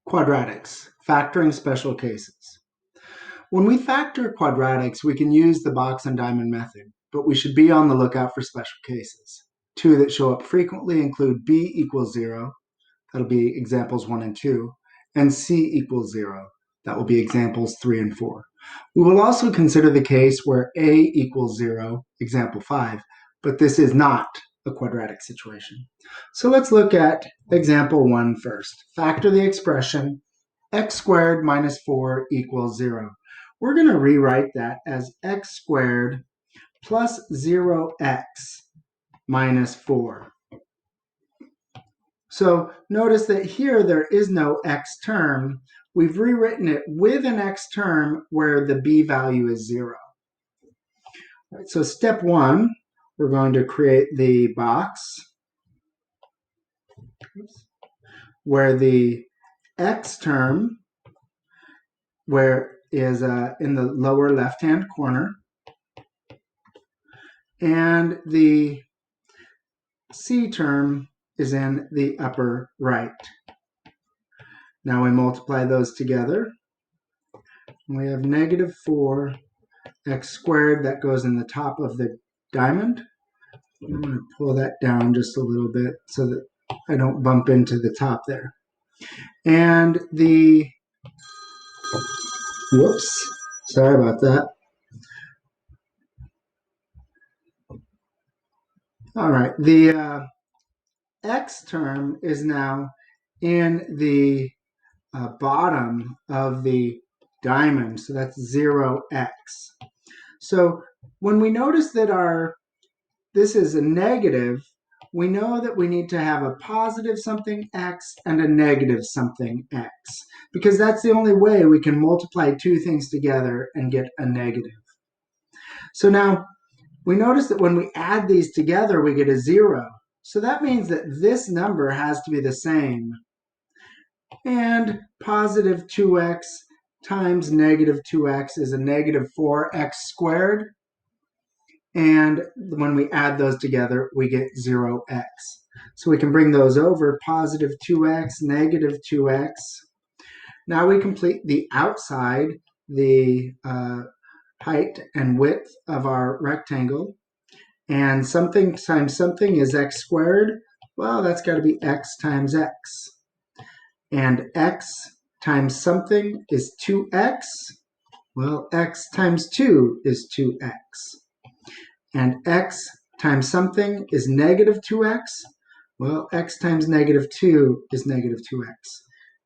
Quadratics, factoring special cases. When we factor quadratics, we can use the box and diamond method, but we should be on the lookout for special cases. Two that show up frequently include b equals 0, that'll be examples 1 and 2, and c equals 0, that will be examples 3 and 4. We will also consider the case where a equals 0, example 5, but this is not a quadratic situation. So let's look at example 1 first. Factor the expression x squared minus 4 equals 0. We're going to rewrite that as x squared plus 0x minus 4. So notice that here there is no x term. We've rewritten it with an x term where the b value is 0. All right, so step 1, we're going to create the box where the x term is in the lower left-hand corner, and the c term is in the upper right. Now we multiply those together. We have negative 4 x squared that goes in the top of the diamond. I'm going to pull that down just a little bit so that I don't bump into the top there. And the, whoops, sorry about that. All right, the x term is now in the bottom of the diamond, so that's 0x. So when we notice that this is a negative, we know that we need to have a positive something x and a negative something x, because that's the only way we can multiply two things together and get a negative. So now we notice that when we add these together, we get a 0. So that means that this number has to be the same. And positive 2x times negative 2x is a negative 4x squared. And when we add those together, we get 0x. So we can bring those over, positive 2x, negative 2x. Now we complete the outside, the height and width of our rectangle. And something times something is x squared. Well, that's got to be x times x. And x times something is 2x. Well, x times 2 is 2x. And x times something is negative 2x. Well, x times negative 2 is negative 2x.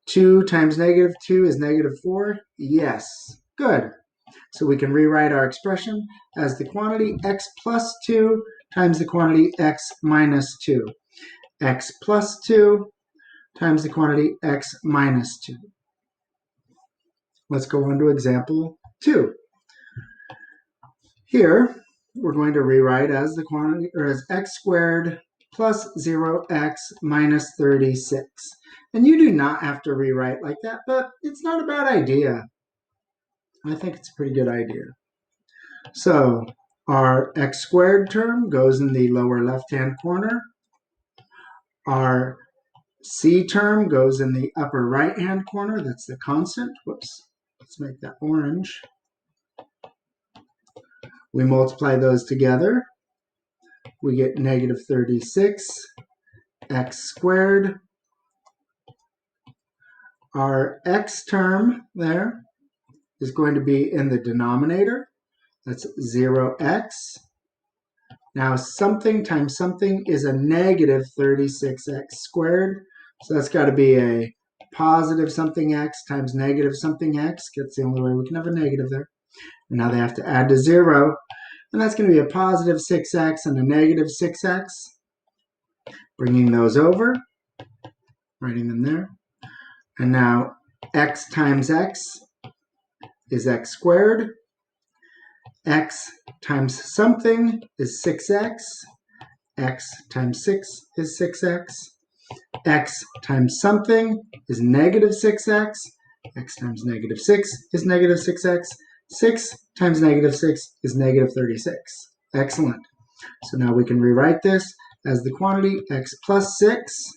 2 times negative 2 is negative 4. Yes, good. So we can rewrite our expression as the quantity x plus 2 times the quantity x minus 2. X plus 2 times the quantity x minus 2. Let's go on to example 2. Here, we're going to rewrite as the quantity, or as x squared plus 0x minus 36. And you do not have to rewrite like that, but it's not a bad idea. I think it's a pretty good idea. So our x squared term goes in the lower left-hand corner. Our c term goes in the upper right-hand corner. That's the constant. Whoops. Let's make that orange. We multiply those together. We get negative 36 x squared. Our x term there is going to be in the denominator. That's 0x. Now something times something is a negative 36x squared. So that's got to be a positive something x times negative something x. That's the only way we can have a negative there. And now they have to add to 0. And that's going to be a positive 6x and a negative 6x. Bringing those over, writing them there. And now x times x is x squared. X times something is 6x. X times 6 is 6x. X times something is negative 6x. X times negative 6 is negative 6x. 6 times negative 6 is negative 36. Excellent. So now we can rewrite this as the quantity x plus 6,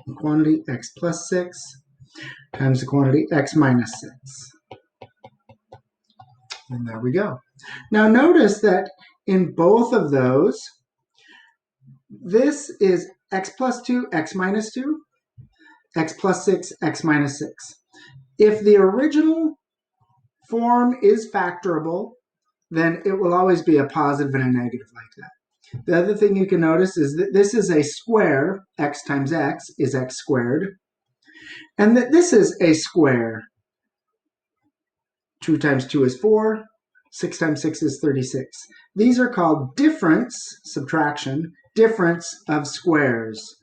the quantity x plus 6. times the quantity x minus 6. And there we go. Now notice that in both of those, this is x plus 2, x minus 2, x plus 6, x minus 6. If the original form is factorable, then it will always be a positive and a negative like that. The other thing you can notice is that this is a square. X times x is x squared. And that this is a square. 2 times 2 is 4. 6 times 6 is 36. These are called difference, subtraction, difference of squares.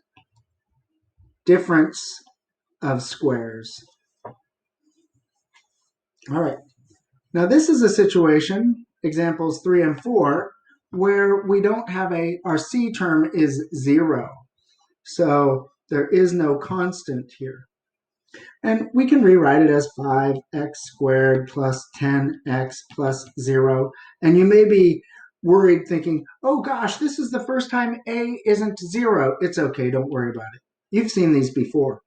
Difference of squares. All right. Now this is a situation, examples 3 and 4, where we don't have our C term is 0. So there is no constant here. And we can rewrite it as 5x squared plus 10x plus 0. And you may be worried thinking, oh gosh, this is the first time a isn't 0. It's okay, don't worry about it. You've seen these before.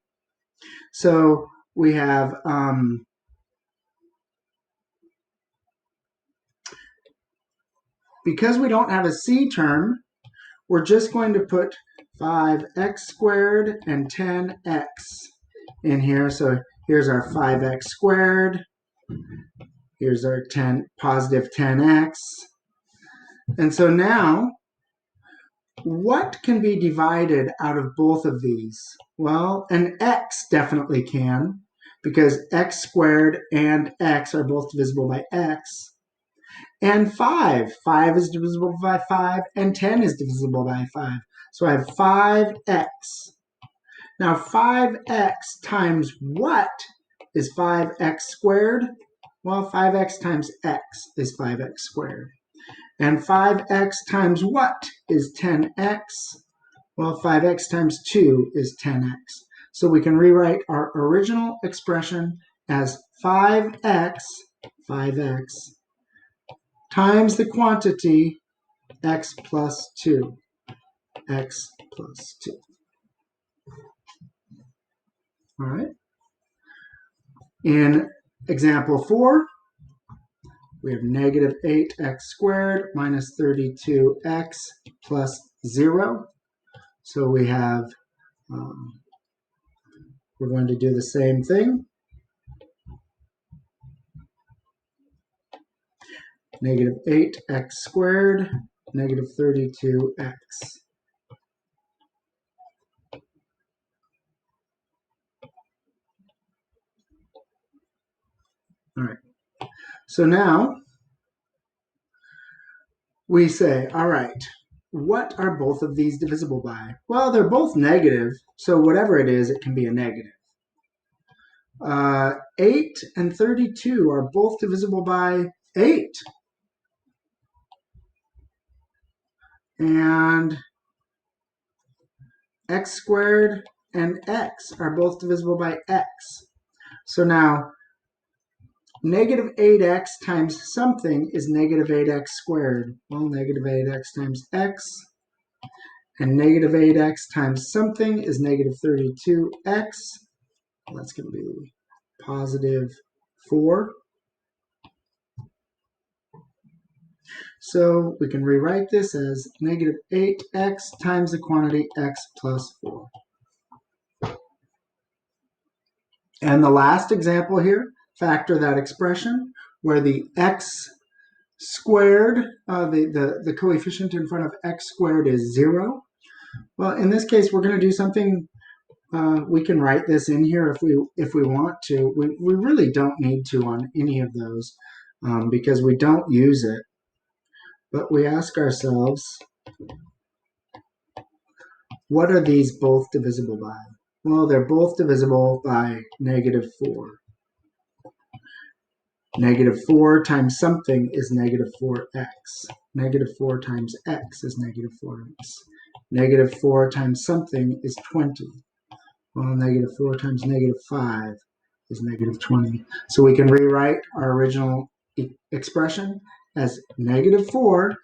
So we have because we don't have a C term, we're just going to put 5x squared and 10x in here. So here's our 5x squared. Here's our positive 10x. And so now, what can be divided out of both of these? Well, an x definitely can, because x squared and x are both divisible by x. And 5. 5 is divisible by 5, and 10 is divisible by 5. So I have 5x. Now 5x times what is 5x squared? Well, 5x times x is 5x squared. And 5x times what is 10x? Well, 5x times 2 is 10x. So we can rewrite our original expression as 5x times the quantity x plus 2. X plus 2. All right. In example 4, we have negative 8x squared minus 32x plus 0. So we have, we're going to do the same thing. Negative 8x squared, negative 32x. All right. So now we say, all right, what are both of these divisible by? Well, they're both negative, so whatever it is, it can be a negative. 8 and 32 are both divisible by 8. And x squared and x are both divisible by x. So now, negative 8x times something is negative 8x squared. Well, negative 8x times x. And negative 8x times something is negative 32x. Well, that's going to be positive 4. So we can rewrite this as negative 8x times the quantity x plus 4. And the last example here, factor that expression where the x squared, the coefficient in front of x squared is 0. Well, in this case, we're going to do something. We can write this in here if we want to. We really don't need to on any of those because we don't use it. But we ask ourselves, what are these both divisible by? Well, they're both divisible by negative 4. Negative 4 times something is negative 4x. Negative 4 times x is negative 4x. Negative 4 times something is 20. Well, negative 4 times negative 5 is negative 20. So we can rewrite our original expression as negative 4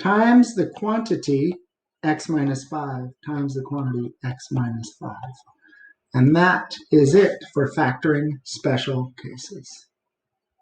times the quantity x minus 5 times the quantity x minus 5. And that is it for factoring special cases.